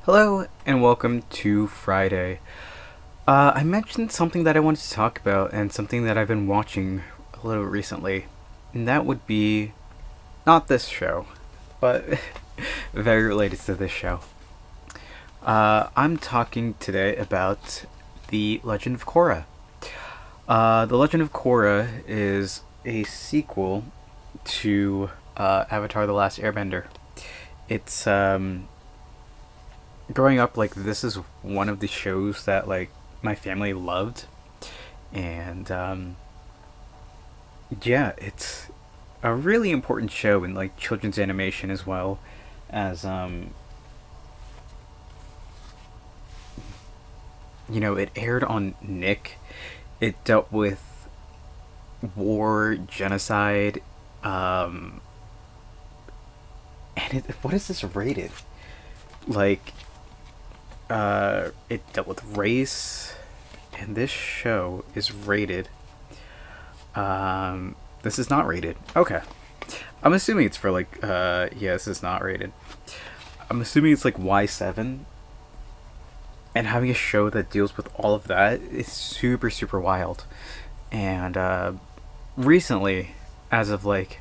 Hello and welcome to Friday. I mentioned something that I wanted to talk about and something that I've been watching a little recently, and that would be not this show, but very related to this show. I'm talking today about The Legend of Korra. The Legend of Korra is a sequel to Avatar: The Last Airbender. It's growing up, like, this is one of the shows that like my family loved, and yeah, it's a really important show in like children's animation as well as it aired on Nick. It dealt with war, genocide, and what is this rated? Like, it dealt with race, and this show is rated. This is not rated. Okay, I'm assuming it's for like. This is not rated. I'm assuming it's like Y7. And having a show that deals with all of that is super super wild. And recently, as of like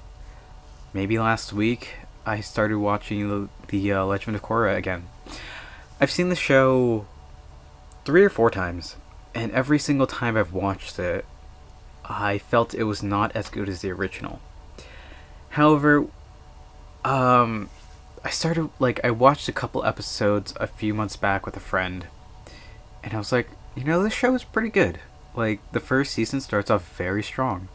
maybe last week, I started watching the Legend of Korra again. I've seen the show 3 or 4 times, and every single time I've watched it, I felt it was not as good as the original. However, I watched a couple episodes a few months back with a friend, and I was like, this show is pretty good. Like, the first season starts off very strong,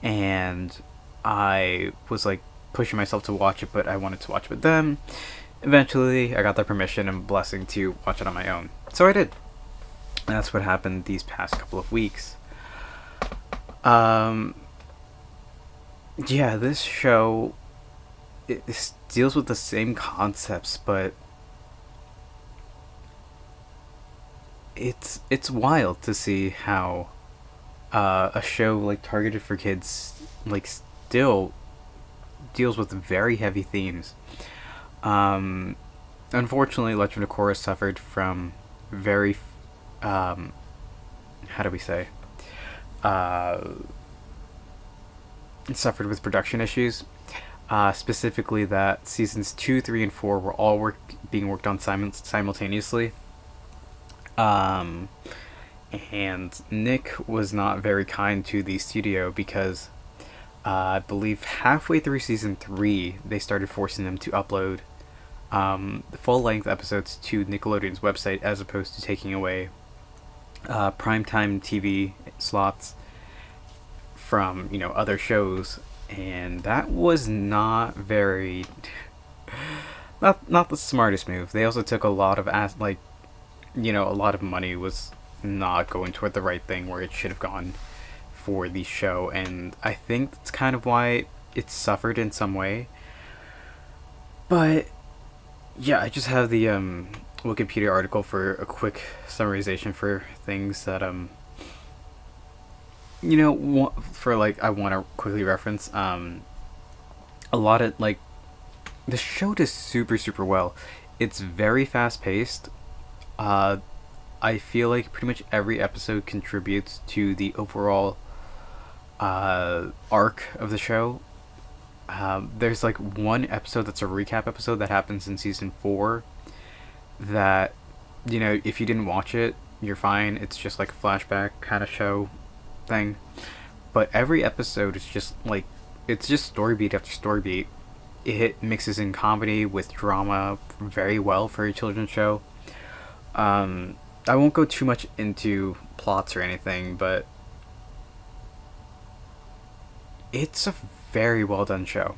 and I was like pushing myself to watch it, but I wanted to watch it with them. Eventually, I got their permission and blessing to watch it on my own, so I did. And that's what happened these past couple of weeks. Um, yeah, this show it deals with the same concepts, but it's wild to see how a show like targeted for kids like still deals with very heavy themes. Um, Unfortunately, Legend of Korra suffered from very, how do we say, it suffered with production issues. Specifically, that seasons 2, 3, and 4 were all being worked on simultaneously. Um, and Nick was not very kind to the studio because I believe halfway through season 3, they started forcing them to upload the full-length episodes to Nickelodeon's website, as opposed to taking away primetime TV slots from other shows, and that was not very not the smartest move. They also took a lot of a lot of money was not going toward the right thing where it should have gone for the show, and I think that's kind of why it suffered in some way. But yeah, I just have the Wikipedia article for a quick summarization for things that for like I want to quickly reference. A lot of like the show does super super well. It's very fast paced. I feel like pretty much every episode contributes to the overall arc of the show. There's like one episode that's a recap episode that happens in season 4 that, if you didn't watch it, you're fine. It's just like a flashback kind of show thing. But every episode is just like, it's just story beat after story beat. It mixes in comedy with drama very well for a children's show. I won't go too much into plots or anything, but it's a very well done show.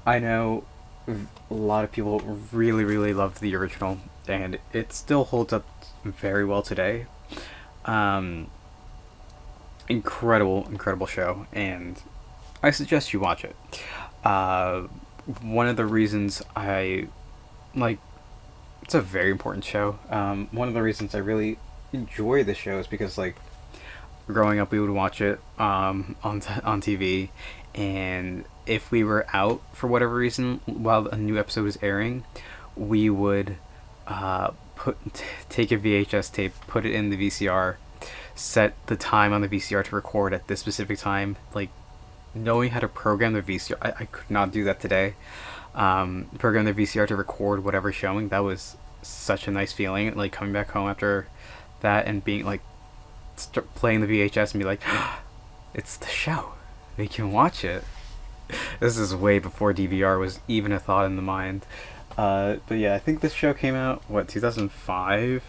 I know a lot of people really, really love the original, and it still holds up very well today. Um, incredible show, and I suggest you watch it. Uh, One of the reasons I like it's a very important show. One of the reasons I really enjoy the show is because like growing up we would watch it on TV, and if we were out for whatever reason while a new episode was airing, we would take a VHS tape, put it in the VCR, set the time on the VCR to record at this specific time. Like, knowing how to program the VCR, I could not do that today. Program the VCR to record whatever's showing. That was such a nice feeling. Like, coming back home after that and being like, playing the VHS and be like, it's the show. We can watch it. This is way before DVR was even a thought in the mind. But yeah, I think this show came out, 2005?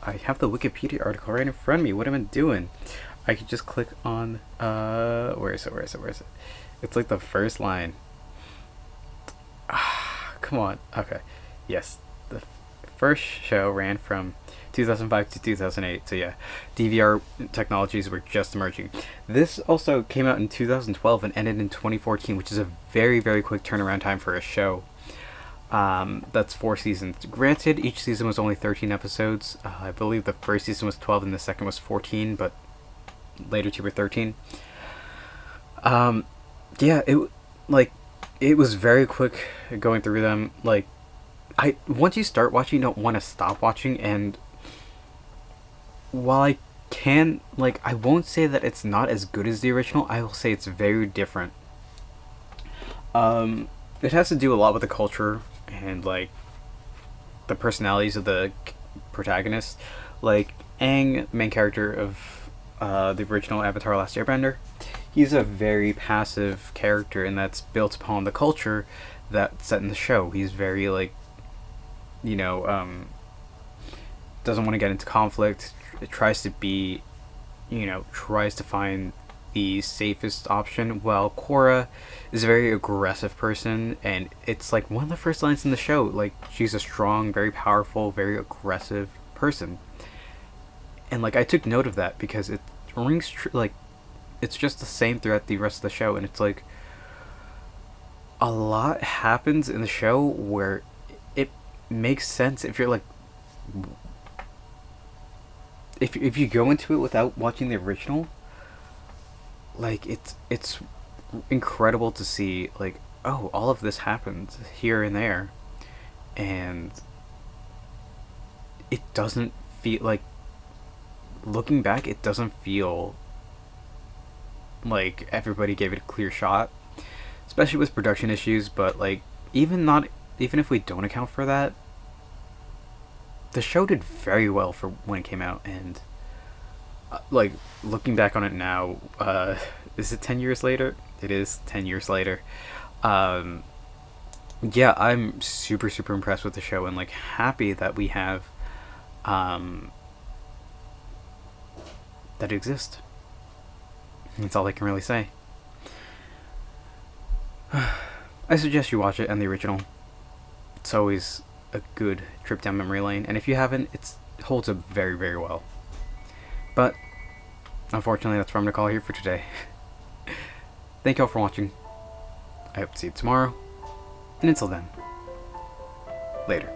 I have the Wikipedia article right in front of me. What am I doing? I could just click on, where is it? It's like the first line. Come on. Okay. Yes. The first show ran from 2005 to 2008. So yeah, DVR technologies were just emerging. This also came out in 2012 and ended in 2014, which is a very, very quick turnaround time for a show. That's 4 seasons. Granted, each season was only 13 episodes. I believe the first season was 12 and the second was 14, but later 2 were 13. Yeah, it was very quick going through them. Like, once you start watching, you don't want to stop watching. And while I can, like, I won't say that it's not as good as the original. I will say it's very different. It has to do a lot with the culture and, like, the personalities of the protagonists. Like, Aang, main character of the original Avatar: Last Airbender, he's a very passive character, and that's built upon the culture that's set in the show. He's very, like, doesn't want to get into conflict. It tries to be, tries to find the safest option, while Korra is a very aggressive person, and it's like one of the first lines in the show. Like, she's a strong, very powerful, very aggressive person. And, like, I took note of that because it rings true. Like, it's just the same throughout the rest of the show, and it's like a lot happens in the show where it makes sense if you're like, if you go into it without watching the original. Like, it's incredible to see, like, oh, all of this happens here and there, and it doesn't feel like, looking back, it doesn't feel like everybody gave it a clear shot, especially with production issues. But, like, even if we don't account for that, the show did very well for when it came out. And like, looking back on it now, is it 10 years later? It is 10 years later. Yeah, I'm super, super impressed with the show, and, like, happy that we have that it exists. That's all I can really say. I suggest you watch it and the original. It's always a good trip down memory lane, and if you haven't, it holds up very, very well. But unfortunately, that's what I'm going to call here for today. Thank y'all for watching. I hope to see you tomorrow, and until then, later.